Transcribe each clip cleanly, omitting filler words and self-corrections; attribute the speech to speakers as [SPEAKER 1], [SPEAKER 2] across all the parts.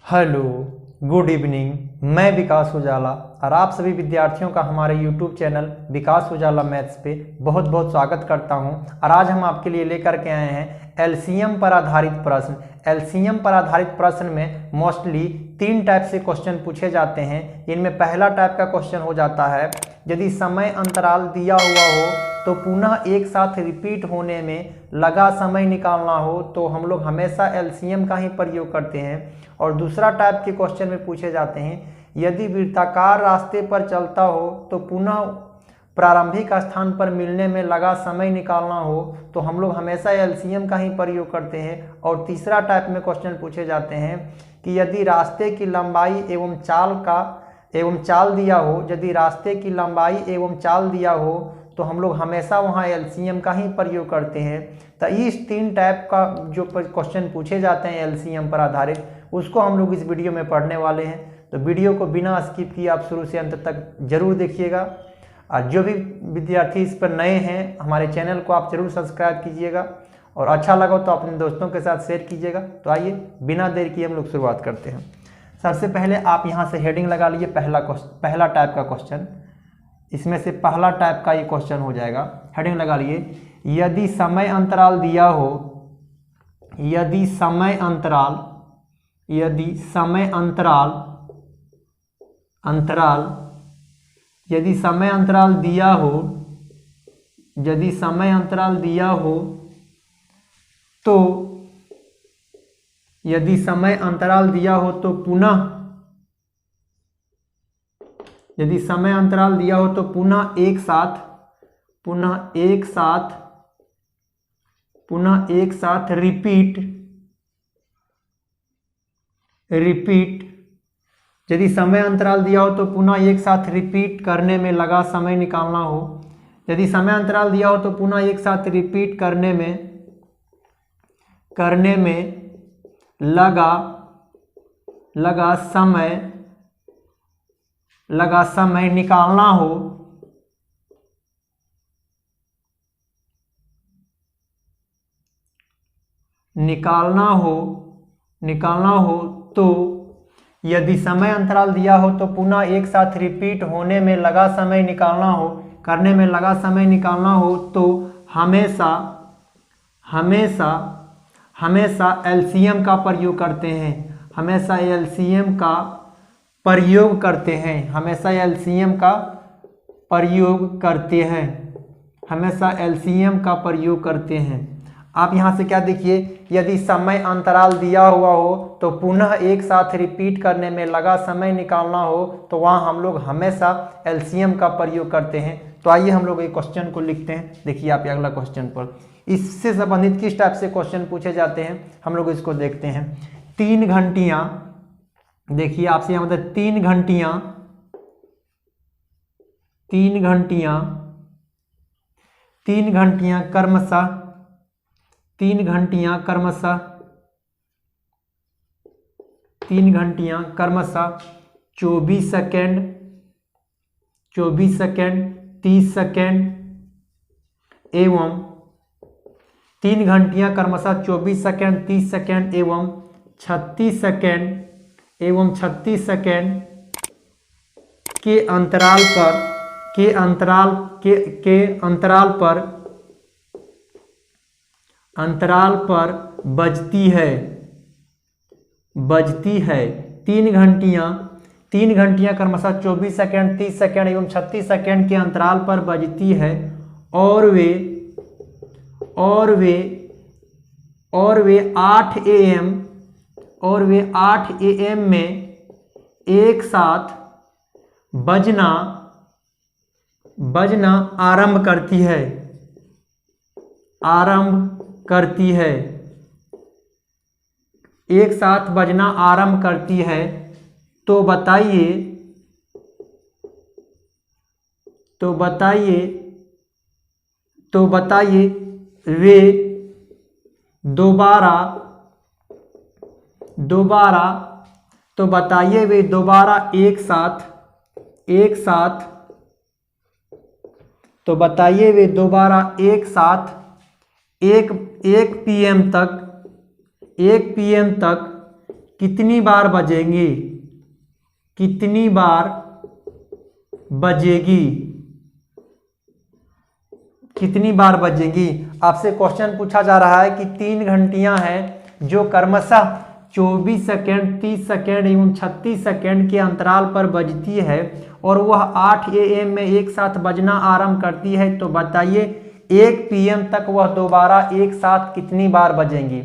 [SPEAKER 1] Hello, good evening. मैं विकास उजाला और आप सभी विद्यार्थियों का हमारे यूट्यूब चैनल विकास उजाला मैथ्स पे बहुत बहुत स्वागत करता हूं। और आज हम आपके लिए लेकर के आए हैं एलसीएम पर आधारित प्रश्न। एलसीएम पर आधारित प्रश्न में मोस्टली 3 टाइप से क्वेश्चन पूछे जाते हैं। इनमें पहला टाइप का क्वेश्चन हो जाता है, यदि समय अंतराल दिया हुआ हो तो पुनः एक साथ रिपीट होने में लगा समय निकालना हो तो हम लोग हमेशा एलसीएम का ही प्रयोग करते हैं। और दूसरा टाइप के क्वेश्चन में पूछे जाते हैं, यदि वृत्ताकार रास्ते पर चलता हो तो पुनः प्रारंभिक स्थान पर मिलने में लगा समय निकालना हो तो हम लोग हमेशा एलसीएम का ही प्रयोग करते हैं। और तीसरा टाइप में क्वेश्चन पूछे जाते हैं कि यदि रास्ते की लंबाई एवं चाल दिया हो, यदि रास्ते की लंबाई एवं चाल दिया हो तो हम लोग हमेशा वहाँ एलसीएम का ही प्रयोग करते हैं। तो इस 3 टाइप का जो क्वेश्चन पूछे जाते हैं एलसीएम पर आधारित, उसको हम लोग इस वीडियो में पढ़ने वाले हैं। तो वीडियो को बिना स्किप किए आप शुरू से अंत तक जरूर देखिएगा। और जो भी विद्यार्थी इस पर नए हैं, हमारे चैनल को आप जरूर सब्सक्राइब कीजिएगा और अच्छा लगा तो अपने दोस्तों के साथ शेयर कीजिएगा। तो आइए बिना देर किए हम लोग शुरुआत करते हैं। सबसे पहले आप यहाँ से हेडिंग लगा लीजिए, पहला टाइप का क्वेश्चन। इसमें से पहला टाइप का ये क्वेश्चन हो जाएगा। हेडिंग लगा लिए, यदि समय अंतराल दिया हो, यदि समय अंतराल यदि समय अंतराल दिया हो, यदि समय अंतराल दिया हो तो यदि समय अंतराल दिया हो तो पुनः यदि समय अंतराल दिया हो तो पुनः एक साथ रिपीट यदि समय अंतराल दिया हो तो पुनः एक साथ रिपीट करने में लगा समय निकालना हो। यदि समय अंतराल दिया हो तो पुनः एक साथ रिपीट करने में लगा समय निकालना हो तो यदि समय अंतराल दिया हो तो पुनः एक साथ रिपीट होने में लगा समय निकालना हो, करने में लगा समय निकालना हो तो हमेशा एलसीएम का प्रयोग करते हैं। हमेशा एलसीएम का प्रयोग करते हैं। आप यहाँ से क्या देखिए, यदि समय अंतराल दिया हुआ हो तो पुनः एक साथ रिपीट करने में लगा समय निकालना हो तो वहाँ हम लोग हमेशा एलसीएम का प्रयोग करते हैं। तो आइए हम लोग एक क्वेश्चन को लिखते हैं। देखिए आप अगला क्वेश्चन पर इससे संबंधित किस टाइप से क्वेश्चन पूछे जाते हैं हम लोग इसको देखते हैं। 3 घंटियाँ, देखिए आपसे यहाँ मतलब 3 घंटियाँ क्रमशः 24 सेकेंड, 30 सेकेंड एवं 3 घंटियाँ क्रमशः 24 सेकेंड, 30 सेकेंड एवं 36 सेकेंड के अंतराल पर बजती है। 3 घंटियाँ क्रमशः 24 सेकेंड, 30 सेकेंड एवं 36 सेकेंड के अंतराल पर बजती है और वे 8 AM में एक साथ बजना आरंभ करती है। एक साथ बजना आरंभ करती है तो बताइए वे दोबारा एक साथ 1 PM तक कितनी बार बजेंगी, कितनी बार बजेगी, कितनी बार बजेगी। आपसे क्वेश्चन पूछा जा रहा है कि 3 घंटियां हैं जो क्रमशः 24 सेकेंड, 30 सेकेंड एवं 36 सेकेंड के अंतराल पर बजती है और वह 8 AM में एक साथ बजना आरंभ करती है, तो बताइए 1 PM तक वह दोबारा एक साथ कितनी बार बजेंगी।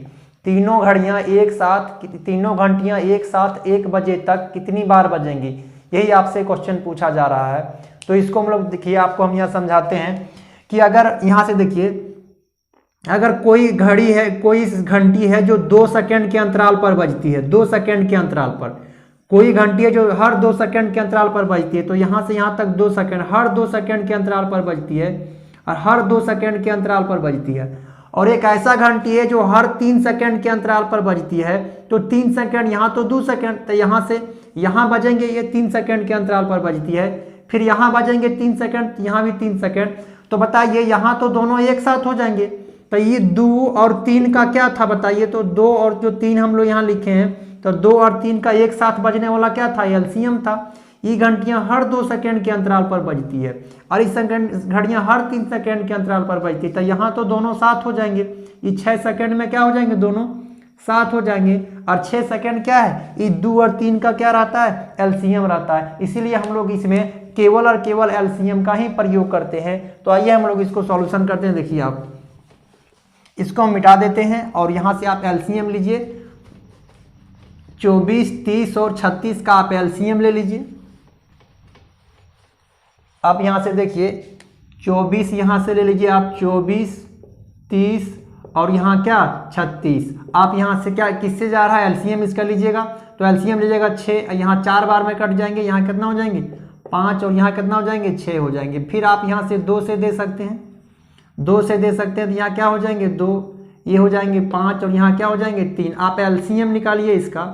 [SPEAKER 1] तीनों घड़ियां एक साथ, तीनों घंटियां एक साथ 1 बजे तक कितनी बार बजेंगी, यही आपसे क्वेश्चन पूछा जा रहा है। तो इसको हम लोग देखिए, आपको हम यहाँ समझाते हैं कि अगर यहाँ से देखिए, अगर कोई घड़ी है, कोई घंटी है जो 2 सेकेंड के अंतराल पर बजती है, 2 सेकेंड के अंतराल पर, कोई घंटी है जो हर 2 सेकेंड के अंतराल पर बजती है, तो यहाँ से यहाँ तक 2 सेकेंड, हर 2 सेकेंड के अंतराल पर बजती है और हर 2 सेकेंड के अंतराल पर बजती है। और एक ऐसा घंटी है जो हर 3 सेकेंड के अंतराल पर बजती है, तो 3 सेकेंड यहाँ तो 2 सेकेंड, तो यहाँ से यहाँ बजेंगे, ये 3 सेकेंड के अंतराल पर बजती है, फिर यहाँ बजेंगे 3 सेकेंड, यहाँ भी 3 सेकेंड, तो बताइए यहाँ तो दोनों एक साथ हो जाएंगे। तो ये 2 और 3 का क्या था बताइए, तो 2 और जो 3 हम लोग यहाँ लिखे हैं, तो 2 और 3 का एक साथ बजने वाला क्या था, एलसीएम था। ये घंटियां हर 2 सेकेंड के अंतराल पर बजती है और इस घड़ियां हर 3 सेकेंड के अंतराल पर बजती है, तो यहाँ तो दोनों साथ हो जाएंगे। ये 6 सेकेंड में क्या हो जाएंगे, दोनों साथ हो जाएंगे। और 6 सेकेंड क्या है, ये 2 और 3 का क्या रहता है, एलसीएम रहता है। इसीलिए हम लोग इसमें केवल और केवल एलसीएम का ही प्रयोग करते हैं। तो आइए हम लोग इसको सॉल्यूशन करते हैं। देखिए, आप इसको हम मिटा देते हैं और यहां से आप एलसीएम लीजिए, 24, 30 और 36 का आप एलसीएम ले लीजिए। आप यहां से देखिए 24 यहां से ले लीजिए आप, 24, 30 और यहाँ क्या 36। आप यहाँ से क्या किससे जा रहा है, एलसीएम इसका लीजिएगा, तो एलसीएम लीजिएगा 6, यहाँ 4 बार में कट जाएंगे, यहाँ कितना हो जाएंगे 5 और यहाँ कितना हो जाएंगे 6 हो जाएंगे। फिर आप यहाँ से 2 से दे सकते हैं, 2 से दे सकते हैं, तो यहाँ क्या हो जाएंगे 2, ये हो जाएंगे 5 और यहाँ क्या हो जाएंगे 3। आप एलसीएम निकालिए इसका,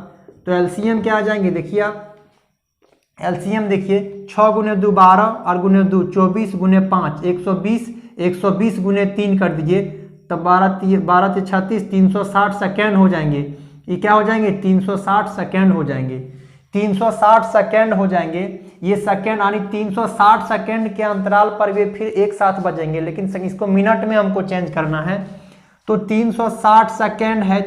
[SPEAKER 1] तो एलसीएम क्या आ जाएंगे, देखिए आप एलसीएम देखिए 6 गुने 2 12 और गुने 2 24 गुने 5 120, 120 गुने 3 कर दीजिए, तब 12 से 36 360 सेकेंड हो जाएंगे। ये क्या हो जाएंगे 360 सेकेंड हो जाएंगे, 360 सेकेंड हो जाएंगे। ये सेकेंड यानी 360 सेकेंड के अंतराल पर वे फिर एक साथ बजेंगे, लेकिन इसको मिनट में हमको चेंज करना है। तो 360 सेकेंड है,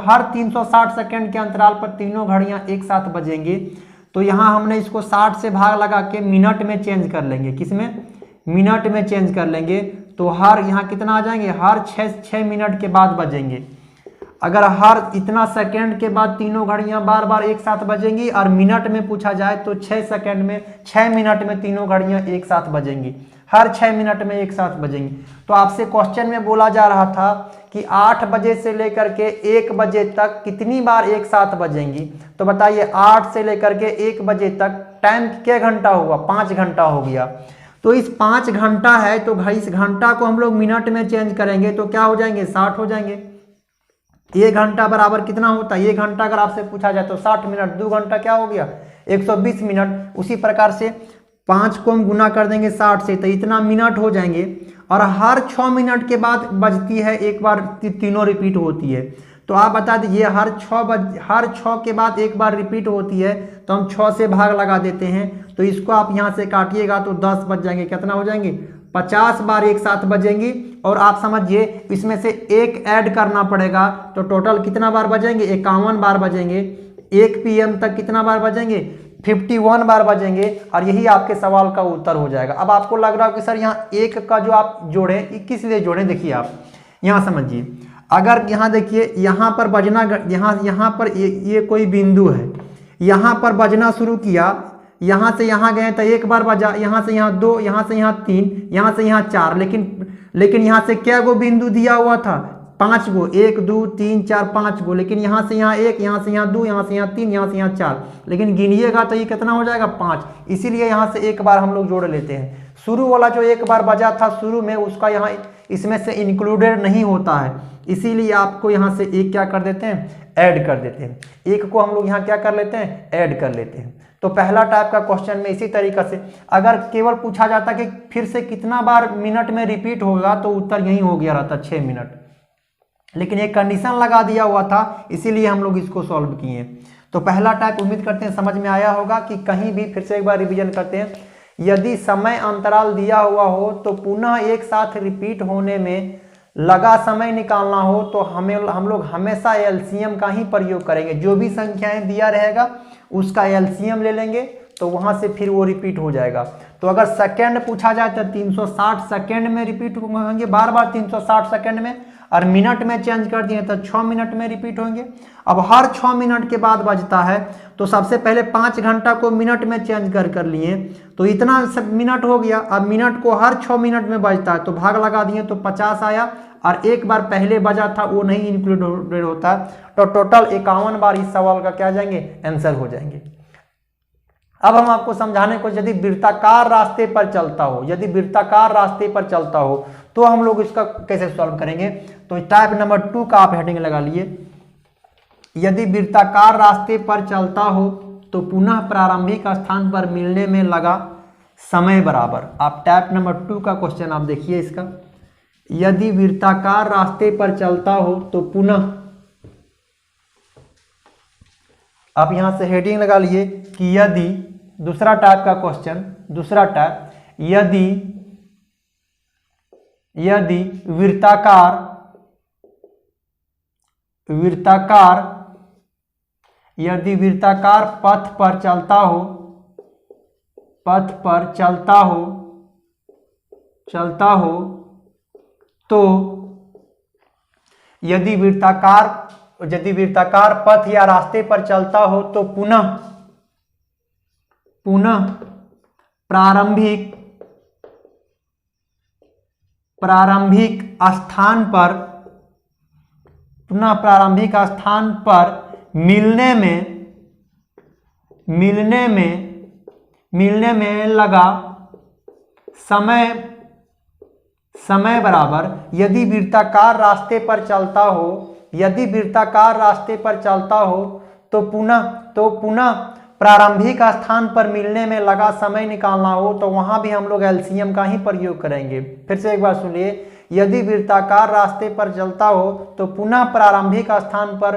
[SPEAKER 1] हर 360 सेकेंड के अंतराल पर तीनों घड़ियां एक साथ बजेंगे। तो यहाँ हमने इसको 60 से भाग लगा के मिनट में चेंज कर लेंगे, किसमें, मिनट में चेंज कर लेंगे। तो हर यहाँ कितना आ जाएंगे, हर 6 मिनट के बाद बजेंगे। अगर हर इतना सेकेंड के बाद तीनों घड़ियां बार बार एक साथ बजेंगी और मिनट में पूछा जाए तो 6 सेकेंड में 6 मिनट में तीनों घड़ियां एक साथ बजेंगी, हर 6 मिनट में एक साथ बजेंगी। तो आपसे क्वेश्चन में बोला जा रहा था कि 8 बजे से लेकर के 1 बजे तक कितनी बार एक साथ बजेंगी। तो बताइए 8 से लेकर के 1 बजे तक टाइम क्या घंटा होगा, 5 घंटा हो गया। तो इस 5 घंटा है, तो इस घंटा को हम लोग मिनट में चेंज करेंगे तो क्या हो जाएंगे 60 हो जाएंगे। 1 घंटा बराबर कितना होता है, 1 घंटा अगर आपसे पूछा जाए तो 60 मिनट, 2 घंटा क्या हो गया 120 मिनट। उसी प्रकार से 5 को हम गुना कर देंगे 60 से, तो इतना मिनट हो जाएंगे। और हर 6 मिनट के बाद बजती है एक बार, तीनों रिपीट होती है। तो आप बता दीजिए हर 6 के बाद एक बार रिपीट होती है, तो हम 6 से भाग लगा देते हैं। तो इसको आप यहाँ से काटिएगा तो 10 बज जाएंगे, कितना हो जाएंगे 50 बार एक साथ बजेंगी। और आप समझिए इसमें से एक ऐड करना पड़ेगा, तो टोटल कितना बार बजेंगे 51 बार बजेंगे। 1 PM तक कितना बार बजेंगे 51 बार बजेंगे। और यही आपके सवाल का उत्तर हो जाएगा। अब आपको लग रहा है कि सर यहाँ 1 का जो आप जोड़े किस लिए जोड़े, देखिए आप यहाँ समझिए। अगर यहाँ देखिए यहाँ पर बजना, यहाँ पर ये कोई बिंदु है, यहाँ पर बजना शुरू किया, यहाँ से यहाँ गए तो एक बार बजा, यहाँ से यहाँ 2, यहाँ से यहाँ 3, यहाँ से यहाँ 4, लेकिन यहाँ से क्या गो बिंदु दिया हुआ था 5 गो, 1 2 3 4 5 गो। लेकिन यहाँ से यहाँ 1, यहाँ से यहाँ 2, यहाँ से यहाँ 3, यहाँ से यहाँ 4, लेकिन गिनिएगा तो ये कितना हो जाएगा 5। इसीलिए यहाँ से एक बार हम लोग जोड़ लेते हैं। शुरू वाला जो एक बार बजा था शुरू में, उसका यहाँ इसमें से इंक्लूडेड नहीं होता है, इसीलिए आपको यहाँ से एक क्या कर देते हैं ऐड कर देते हैं। एक को हम लोग यहाँ क्या कर लेते हैं ऐड कर लेते हैं। तो पहला टाइप का क्वेश्चन में इसी तरीके से अगर केवल पूछा जाता कि फिर से कितना बार मिनट में रिपीट होगा, तो उत्तर यही हो गया रहता 6 मिनट। लेकिन एक कंडीशन लगा दिया हुआ था, इसीलिए हम लोग इसको सॉल्व किए। तो पहला टाइप उम्मीद करते हैं समझ में आया होगा कि कहीं भी फिर से एक बार रिवीजन करते हैं। यदि समय अंतराल दिया हुआ हो तो पुनः एक साथ रिपीट होने में लगा समय निकालना हो तो हम लोग हमेशा एलसीएम का ही प्रयोग करेंगे। जो भी संख्याएं दिया रहेगा उसका एलसीएम ले लेंगे तो वहां से फिर वो रिपीट हो जाएगा। तो अगर सेकेंड पूछा जाए तो 360 सेकेंड में रिपीट होंगे, बार बार 360 सेकेंड में, और मिनट में चेंज कर दिए तो 6 मिनट में रिपीट होंगे। अब हर 6 मिनट के बाद बजता है तो सबसे पहले 5 घंटा को मिनट में चेंज कर लिए तो इतना सब मिनट हो गया। अब मिनट को हर 6 मिनट में बजता है तो भाग लगा दिए तो 50 आया, और एक बार पहले बजा था वो नहीं इंक्लूडेड होता, तो टोटल 51 बार इस सवाल का क्या जाएंगे, आंसर हो जाएंगे। अब हम आपको समझाने को, यदि वृत्ताकार रास्ते पर चलता हो, यदि वृत्ताकार रास्ते पर चलता हो तो हम लोग इसका कैसे सॉल्व करेंगे। तो टाइप नंबर 2 का आप हेडिंग लगा लिए। यदि वृत्ताकार रास्ते पर चलता हो तो पुनः प्रारंभिक स्थान पर मिलने में लगा समय बराबर। आप टाइप नंबर 2 का क्वेश्चन आप देखिए इसका। यदि वृत्ताकार रास्ते पर चलता हो तो पुनः, आप यहां से हेडिंग लगा लिए कि यदि, दूसरा टाइप का क्वेश्चन, दूसरा टाइप, यदि वृत्ताकार पथ पर चलता हो तो यदि वृत्ताकार पथ या रास्ते पर चलता हो तो पुनः प्रारंभिक स्थान पर मिलने में लगा समय बराबर। यदि वृत्ताकार रास्ते पर चलता हो तो पुनः प्रारंभिक स्थान पर मिलने में लगा समय निकालना हो तो वहां भी हम लोग एलसीएम का ही प्रयोग करेंगे। फिर से एक बार सुनिए, यदि वृत्ताकार रास्ते पर चलता हो तो पुनः प्रारंभिक स्थान पर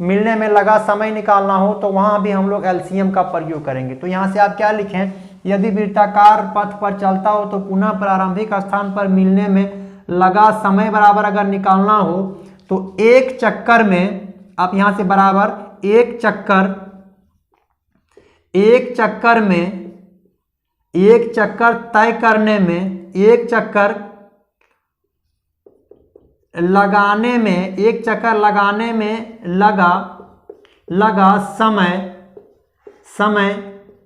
[SPEAKER 1] मिलने में लगा समय निकालना हो तो वहां भी हम लोग एलसीएम का प्रयोग करेंगे। तो यहां से आप क्या लिखें, यदि वृत्ताकार पथ पर चलता हो तो पुनः प्रारंभिक स्थान पर मिलने में लगा समय बराबर अगर निकालना हो तो एक चक्कर में, आप यहां से बराबर एक चक्कर तय करने में, एक चक्कर लगाने में लगा समय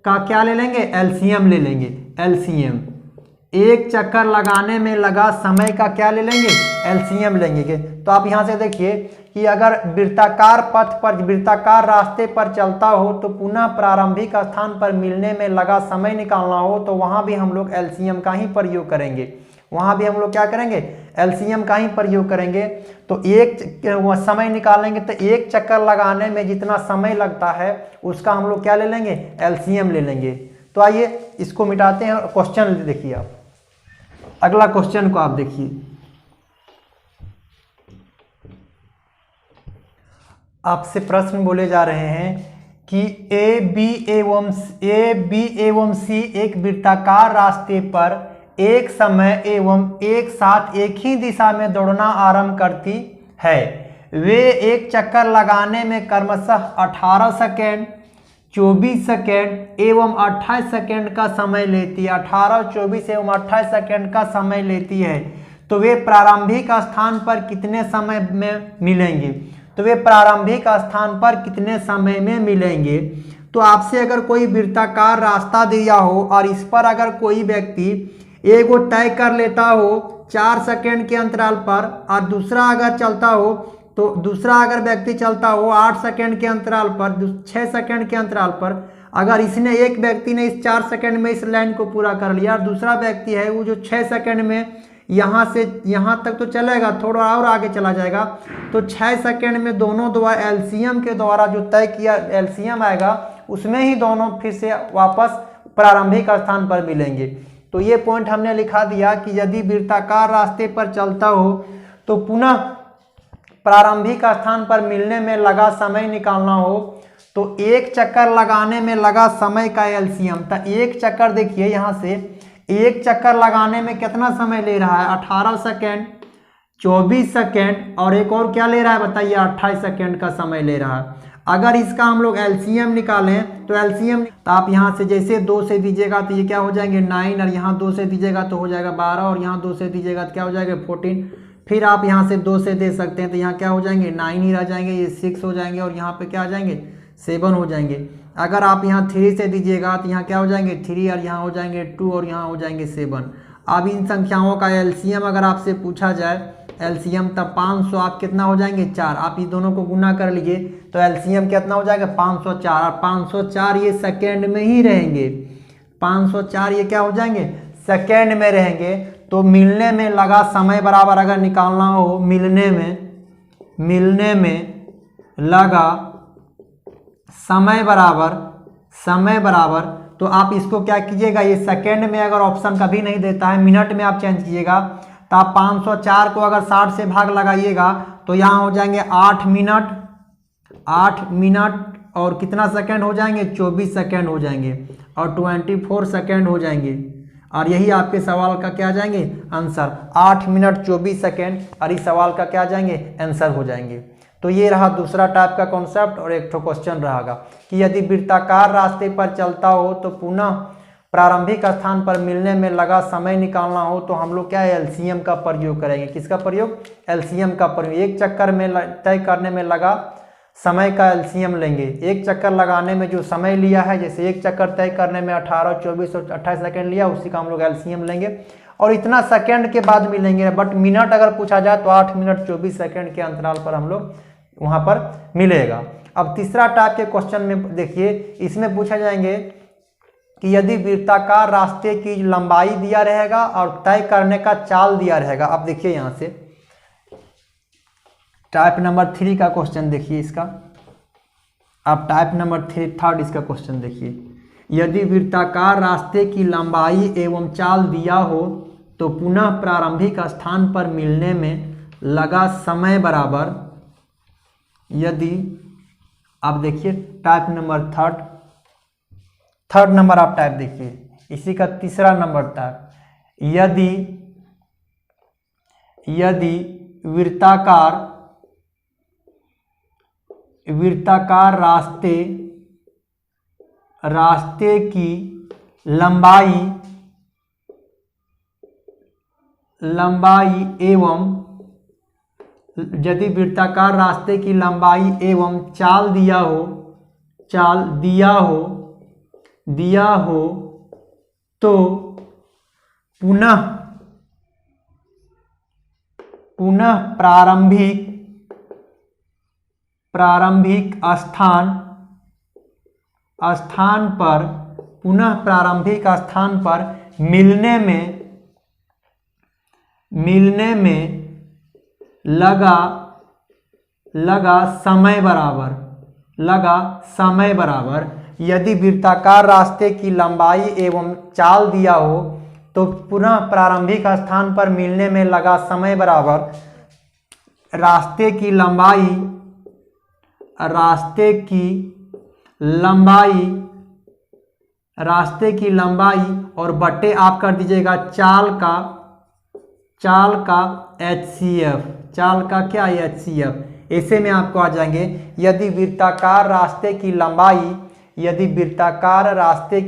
[SPEAKER 1] का क्या ले लेंगे, एलसीएम ले लेंगे। एलसीएम, एक चक्कर लगाने में लगा समय का क्या ले लेंगे, एलसीएम लेंगे। तो आप यहां से देखिए कि अगर वृत्ताकार रास्ते पर चलता हो तो पुनः प्रारंभिक स्थान पर मिलने में लगा समय निकालना हो तो वहां भी हम लोग एलसीएम का ही प्रयोग करेंगे। वहां भी हम लोग क्या करेंगे, एलसीएम का ही प्रयोग करेंगे। तो एक समय निकालेंगे तो एक चक्कर लगाने में जितना समय लगता है उसका हम लोग क्या ले लेंगे, एलसीएम ले लेंगे। तो आइए इसको मिटाते हैं और क्वेश्चन देखिए आप। अगला क्वेश्चन को आप देखिए, आपसे प्रश्न बोले जा रहे हैं कि ए बी एवं सी एक वृत्ताकार रास्ते पर एक समय एवं एक साथ एक ही दिशा में दौड़ना आरंभ करती है। वे एक चक्कर लगाने में क्रमशः 18 सेकेंड, 24 सेकेंड एवं 28 सेकेंड का समय लेती है। 18, 24 एवं 28 सेकेंड का समय लेती है। तो वे प्रारंभिक स्थान पर कितने समय में मिलेंगे। तो आपसे अगर कोई वृत्ताकार रास्ता दिया हो और इस पर अगर कोई व्यक्ति एगो तय कर लेता हो 4 सेकेंड के अंतराल पर, और दूसरा अगर चलता हो तो दूसरा अगर व्यक्ति चलता हो 8 सेकेंड के अंतराल पर, 6 सेकेंड के अंतराल पर, अगर इसने, एक व्यक्ति ने इस 4 सेकेंड में इस लाइन को पूरा कर लिया और दूसरा व्यक्ति है वो जो 6 सेकेंड में यहाँ से यहाँ तक तो चलेगा, थोड़ा और आगे चला जाएगा, तो 6 सेकेंड में दोनों द्वारा एलसीएम के द्वारा जो तय किया एलसीएम आएगा उसमें ही दोनों फिर से वापस प्रारंभिक स्थान पर मिलेंगे। तो ये पॉइंट हमने लिखा दिया कि यदि वृत्ताकार रास्ते पर चलता हो तो पुनः प्रारंभिक स्थान पर मिलने में लगा समय निकालना हो तो एक चक्कर लगाने में लगा समय का एलसीएम। तो एक चक्कर देखिए यहाँ से एक चक्कर लगाने में कितना समय ले रहा है, 18 सेकेंड, 24 सेकेंड और एक और क्या ले रहा है बताइए, 28 सेकेंड का समय ले रहा है। अगर इसका हम लोग एलसीएम निकालें तो एलसीएम तो आप यहाँ से जैसे 2 से दीजिएगा तो ये क्या हो जाएंगे 9 और यहाँ 2 से दीजिएगा तो हो जाएगा 12 और यहाँ 2 से दीजिएगा तो क्या हो जाएगा 14। फिर आप यहाँ से 2 से दे सकते हैं तो यहाँ क्या हो जाएंगे 9 ही रह जाएंगे, ये 6 हो जाएंगे और यहाँ पे क्या आ जाएंगे 7 हो जाएंगे। अगर आप यहाँ 3 से दीजिएगा तो यहाँ क्या हो जाएंगे 3 और यहाँ हो जाएंगे 2 और यहाँ हो जाएंगे 7। अब इन संख्याओं का एलसीएम अगर आपसे पूछा जाए एलसीएम तब 500 आप कितना हो जाएंगे 4, आप ये दोनों को गुना कर लीजिए तो एलसीएम कितना हो जाएगा 504 और 504 ये सेकेंड में ही रहेंगे, 504 ये क्या हो जाएंगे सेकेंड में रहेंगे। तो मिलने में लगा समय बराबर अगर निकालना हो मिलने में लगा समय बराबर तो आप इसको क्या कीजिएगा, ये सेकेंड में अगर ऑप्शन कभी नहीं देता है मिनट में आप चेंज कीजिएगा तो आप 504 को अगर 60 से भाग लगाइएगा तो यहाँ हो जाएंगे 8 मिनट और कितना सेकेंड हो जाएंगे 24 सेकेंड हो जाएंगे और 24 सेकेंड हो जाएंगे। और यही आपके सवाल का क्या आ जाएंगे आंसर, 8 मिनट 24 सेकेंड और इस सवाल का क्या आ जाएंगे आंसर हो जाएंगे। तो ये रहा दूसरा टाइप का कॉन्सेप्ट और एक ठो क्वेश्चन रहेगा कि यदि वृत्ताकार रास्ते पर चलता हो तो पुनः प्रारंभिक स्थान पर मिलने में लगा समय निकालना हो तो हम लोग क्या है एलसीएम का प्रयोग करेंगे। किसका प्रयोग, एलसीएम का प्रयोग। एक चक्कर में तय करने में लगा समय का एलसीएम लेंगे। एक चक्कर लगाने में जो समय लिया है, जैसे एक चक्कर तय करने में 18, 24 और 28 सेकेंड लिया, उसी का हम लोग एलसीएम लेंगे और इतना सेकेंड के बाद मिलेंगे। बट मिनट अगर पूछा जाए तो 8 मिनट 24 सेकेंड के अंतराल पर हम लोग वहाँ पर मिलेगा। अब तीसरा टाइप के क्वेश्चन में देखिए, इसमें पूछा जाएंगे कि यदि वृत्ताकार रास्ते की लंबाई दिया रहेगा और तय करने का चाल दिया रहेगा। अब देखिए यहाँ से टाइप नंबर 3 का क्वेश्चन देखिए इसका। अब टाइप नंबर 3 थर्ड इसका क्वेश्चन देखिए, यदि वृत्ताकार रास्ते की लंबाई एवं चाल दिया हो तो पुनः प्रारंभिक स्थान पर मिलने में लगा समय बराबर, यदि आप देखिए टाइप नंबर थर्ड नंबर आप टाइप देखिए, इसी का तीसरा नंबर टाइप, यदि वृत्ताकार रास्ते की लंबाई एवं यदि वृत्ताकार रास्ते की लंबाई एवं चाल दिया हो तो पुनः प्रारंभिक स्थान पर मिलने में लगा समय बराबर, यदि वृत्ताकार रास्ते की लंबाई एवं चाल दिया हो तो पुनः प्रारंभिक स्थान पर मिलने में लगा समय बराबर रास्ते की लंबाई और बटे आप कर दीजिएगा चाल का HCF, चाल का क्या HCF। ऐसे में आपको आ जाएंगे, यदि वृत्ताकार रास्ते की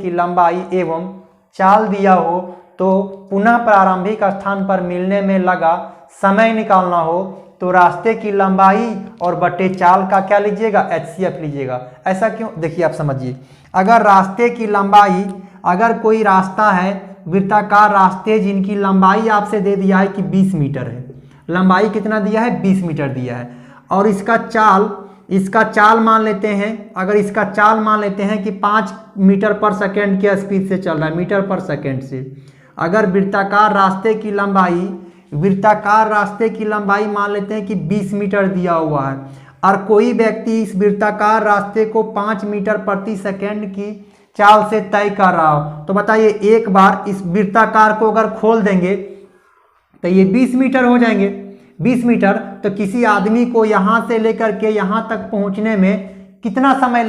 [SPEAKER 1] लंबाई एवं चाल दिया हो तो पुनः प्रारंभिक स्थान पर मिलने में लगा समय निकालना हो तो रास्ते की लंबाई और बटे चाल का क्या लीजिएगा HCF लीजिएगा। ऐसा क्यों, देखिए आप समझिए, अगर रास्ते की लंबाई, अगर कोई रास्ता है वृत्ताकार रास्ते जिनकी लंबाई आपसे दे दिया है कि 20 मीटर है, लंबाई कितना दिया है 20 मीटर दिया है, और इसका चाल मान लेते हैं, अगर इसका चाल मान लेते हैं कि 5 मीटर पर सेकेंड के स्पीड से चल रहा है, मीटर पर सेकेंड से। अगर वृत्ताकार रास्ते की लंबाई मान लेते हैं कि 20 मीटर दिया हुआ है और कोई व्यक्ति इस वृत्ताकार रास्ते को 5 मीटर प्रति सेकेंड की चाल से तय कर रहा हो, तो बताइए एक बार इस वृत्ताकार को अगर खोल देंगे तो ये 20 मीटर हो जाएंगे। 20 मीटर, तो किसी आदमी को यहाँ से लेकर के यहाँ तक पहुँचने में कितना समय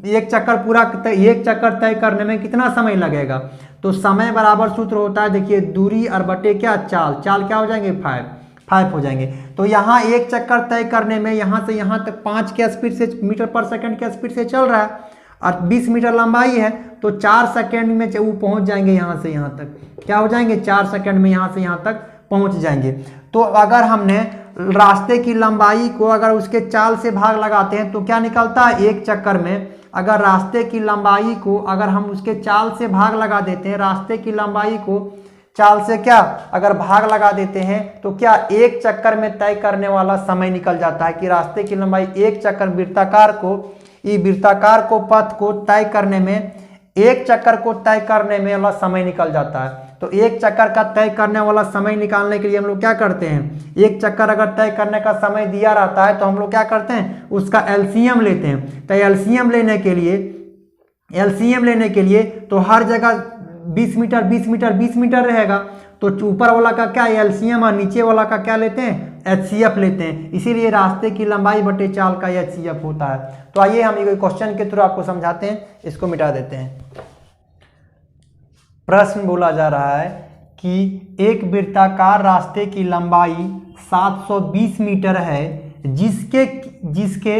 [SPEAKER 1] एक चक्कर तय करने में कितना समय लगेगा। तो समय बराबर सूत्र होता है, देखिए दूरी और बटे क्या चाल क्या हो जाएंगे 5 हो जाएंगे। तो यहाँ एक चक्कर तय करने में यहाँ से यहाँ तक 5 के स्पीड से मीटर पर सेकंड के स्पीड से चल रहा है और 20 मीटर लंबाई है, तो 4 सेकंड में वो पहुँच जाएंगे यहाँ से यहाँ तक। क्या हो जाएंगे 4 सेकंड में यहाँ से यहाँ तक पहुँच जाएंगे। तो अगर हमने रास्ते की लंबाई को अगर उसके चाल से भाग लगाते हैं तो क्या निकलता है, एक चक्कर में अगर रास्ते की लंबाई को अगर हम उसके चाल से भाग लगा देते हैं, रास्ते की लंबाई को चाल से क्या अगर भाग लगा देते हैं तो क्या एक चक्कर में तय करने वाला समय निकल जाता है कि रास्ते की लंबाई एक चक्कर वृत्ताकार को पथ को तय करने में एक चक्कर को तय करने में वाला समय निकल जाता है। तो एक चक्कर का तय करने वाला समय निकालने के लिए हम लोग क्या करते हैं, एक चक्कर अगर तय करने का समय दिया रहता है तो हम लोग क्या करते हैं, उसका एलसीएम लेते हैं। तो एलसीएम लेने के लिए तो हर जगह 20 मीटर रहेगा, तो ऊपर वाला का क्या एलसीएम और नीचे वाला का क्या लेते हैं, एचसीएफ लेते हैं। इसीलिए रास्ते की लंबाई बटे चाल का एचसीएफ होता है। तो आइए हम एक क्वेश्चन के थ्रू आपको समझाते हैं, इसको मिटा देते हैं। प्रश्न बोला जा रहा है कि एक वृत्ताकार रास्ते की लंबाई 720 मीटर है जिसके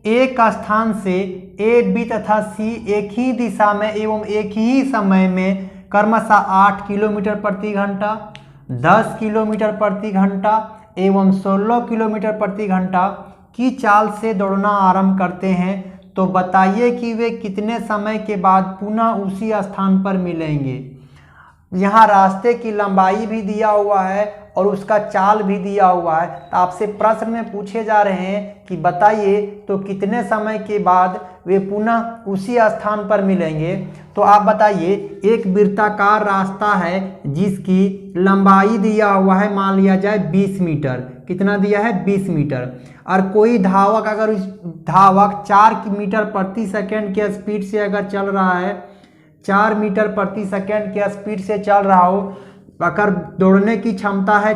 [SPEAKER 1] एक स्थान से ए बी तथा सी एक ही दिशा में एवं एक ही समय में क्रमशः 8 किलोमीटर प्रति घंटा, 10 किलोमीटर प्रति घंटा एवं 16 किलोमीटर प्रति घंटा की चाल से दौड़ना आरंभ करते हैं, तो बताइए कि वे कितने समय के बाद पुनः उसी स्थान पर मिलेंगे। यहाँ रास्ते की लंबाई भी दिया हुआ है और उसका चाल भी दिया हुआ है। तो आपसे प्रश्न में पूछे जा रहे हैं कि बताइए तो कितने समय के बाद वे पुनः उसी स्थान पर मिलेंगे। तो आप बताइए, एक वृत्ताकार रास्ता है जिसकी लंबाई दिया हुआ है, मान लिया जाए 20 मीटर। कितना दिया है, 20 मीटर। और कोई धावक अगर उस धावक 4 मीटर प्रति सेकंड के स्पीड से अगर चल रहा है, 4 मीटर प्रति सेकंड के स्पीड से चल रहा हो, अगर दौड़ने की क्षमता है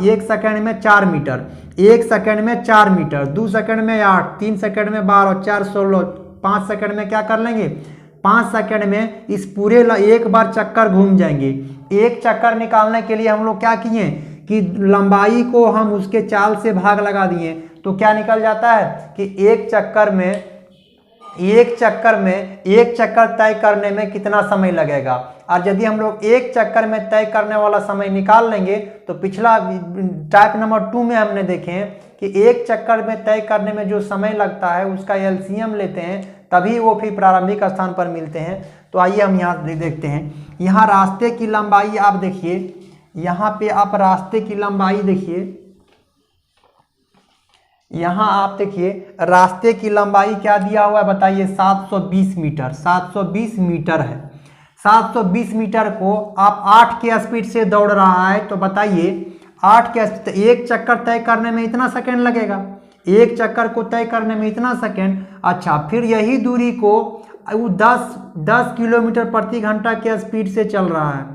[SPEAKER 1] 1 सेकंड में 4 मीटर, 1 सेकंड में 4 मीटर, 2 सेकंड में 8, 3 सेकंड में 12, 4 16, 5 सेकंड में क्या कर लेंगे, 5 सेकंड में इस पूरे एक बार चक्कर घूम जाएंगे। एक चक्कर निकालने के लिए हम लोग क्या किए कि लंबाई को हम उसके चाल से भाग लगा दिए, तो क्या निकल जाता है कि एक चक्कर तय करने में कितना समय लगेगा। और यदि हम लोग एक चक्कर में तय करने वाला समय निकाल लेंगे तो पिछला टाइप नंबर 2 में हमने देखे हैं कि एक चक्कर में तय करने में जो समय लगता है उसका एलसीएम लेते हैं, तभी वो फिर प्रारंभिक स्थान पर मिलते हैं। तो आइए हम यहाँ देखते हैं। यहाँ रास्ते की लंबाई आप देखिए, यहाँ पे आप रास्ते की लंबाई देखिए, यहाँ आप देखिए रास्ते की लंबाई क्या दिया हुआ है बताइए, 720 मीटर। 720 मीटर है। 720 मीटर को आप 8 के स्पीड से दौड़ रहा है, तो बताइए 8 के स्पीड, एक चक्कर तय करने में इतना सेकंड लगेगा, एक चक्कर को तय करने में इतना सेकंड। अच्छा, फिर यही दूरी को वो 10 किलोमीटर प्रति घंटा के स्पीड से चल रहा है,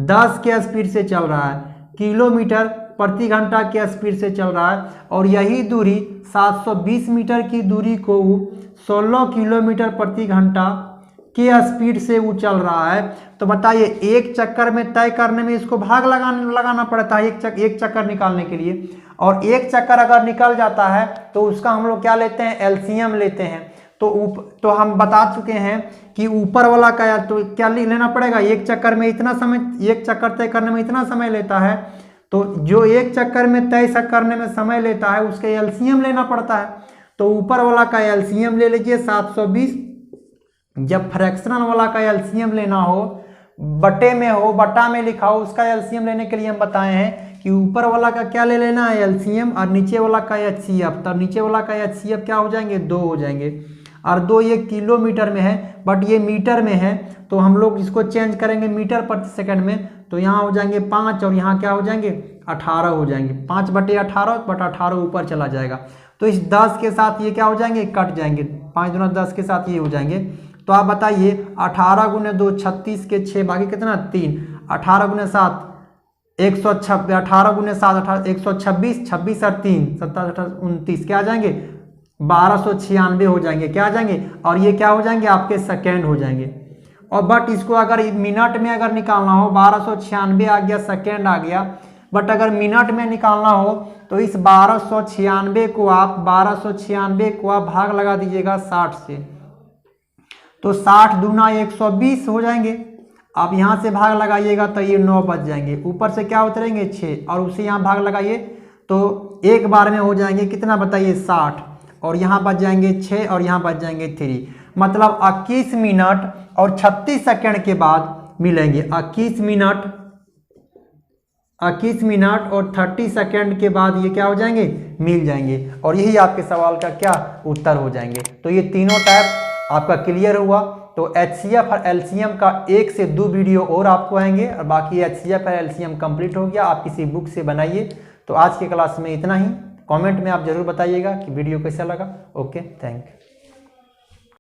[SPEAKER 1] 10 के स्पीड से चल रहा है, किलोमीटर प्रति घंटा के स्पीड से चल रहा है। और यही दूरी 720 मीटर की दूरी को 16 किलोमीटर प्रति घंटा के स्पीड से वो चल रहा है। तो बताइए एक चक्कर में तय करने में इसको भाग लगाना पड़ता है एक चक्कर निकालने के लिए। और एक चक्कर अगर निकल जाता है तो उसका हम लोग क्या लेते हैं, एलसीएम लेते हैं। तो हम बता चुके हैं कि ऊपर वाला का तो क्या लेना पड़ेगा, एक चक्कर में इतना समय, एक चक्कर तय करने में इतना समय लेता है, तो जो एक चक्कर में तय करने में समय लेता है उसके एलसीएम लेना पड़ता है। तो ऊपर वाला का एलसीएम ले लीजिए 720। जब फ्रैक्शनल वाला का एलसीएम लेना हो, बटे में हो, बटा में लिखा हो, उसका एलसीएम लेने के लिए हम बताए हैं कि ऊपर वाला का क्या ले लेना है, एलसीएम, और नीचे वाला का एचसीएफ। तब नीचे वाला का एचसीएफ क्या हो जाएंगे, 2 हो जाएंगे। और 2 ये किलोमीटर में है, बट ये मीटर में है, तो हम लोग इसको चेंज करेंगे मीटर प्रति सेकंड में। तो यहाँ हो जाएंगे 5 और यहाँ क्या हो जाएंगे, 18 हो जाएंगे। 5 बटे 18 बट 18 ऊपर चला जाएगा। तो इस 10 के साथ ये क्या हो जाएंगे, कट जाएंगे। 5 दूना 10 के साथ ये हो जाएंगे। तो आप बताइए 18 गुने 2 36 के 6 बाकी कितना 3, 18 गुने 7 18 गुने 7 126, 26 और 3 27 28 29 क्या आ जाएंगे 1296 हो जाएंगे, क्या आ जाएंगे, और ये क्या हो जाएंगे आपके सेकेंड हो जाएंगे। और बट इसको अगर मिनट में अगर निकालना हो 1296 आ गया, सेकेंड आ गया, बट अगर मिनट में निकालना हो तो इस 1296 को आप भाग लगा दीजिएगा 60 से, तो 60 दूना 120 हो जाएंगे। आप यहाँ से भाग लगाइएगा तो ये 9 बच जाएंगे, ऊपर से क्या उतरेंगे 6, और उसे यहाँ भाग लगाइए तो एक बार में हो जाएंगे कितना बताइए 60, और यहाँ बच जाएंगे 6 और यहाँ बच जाएंगे 3, मतलब 21 मिनट और 36 सेकंड के बाद मिलेंगे। 21 मिनट और 30 सेकंड के बाद ये क्या हो जाएंगे मिल जाएंगे, और यही आपके सवाल का क्या उत्तर हो जाएंगे। तो ये तीनों टाइप आपका क्लियर हुआ। तो HCF और LCM का 1 से 2 वीडियो और आपको आएंगे, और बाकी HCF और LCM कंप्लीट हो गया, आप किसी बुक से बनाइए। तो आज की क्लास में इतना ही। कमेंट में आप जरूर बताइएगा कि वीडियो कैसा लगा। Okay, thank you.